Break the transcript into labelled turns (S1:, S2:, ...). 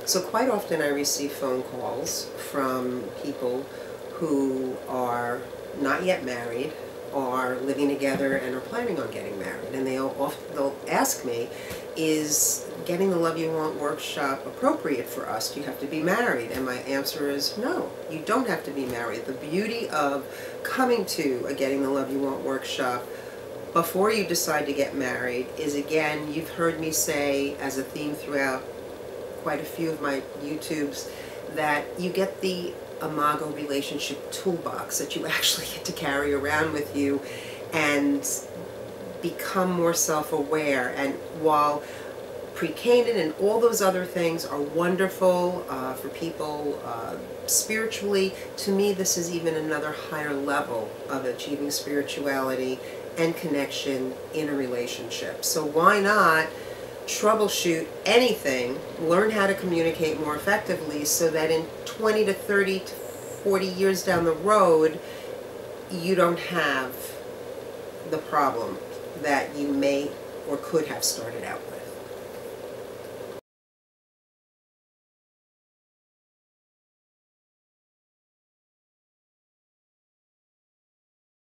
S1: So quite often I receive phone calls from people who are not yet married, are living together and are planning on getting married. And they'll ask me, is getting the Love You Want workshop appropriate for us? Do you have to be married? And my answer is no, you don't have to be married. The beauty of coming to a Getting the Love You Want workshop before you decide to get married is, again, you've heard me say as a theme throughout quite a few of my YouTubes, that you get the Imago relationship toolbox that you actually get to carry around with you and become more self-aware. And while pre-Canaan and all those other things are wonderful for people spiritually, to me this is even another higher level of achieving spirituality and connection in a relationship. So why not troubleshoot anything, learn how to communicate more effectively, so that in 20 to 30 to 40 years down the road, you don't have the problem that you may or could have started out with.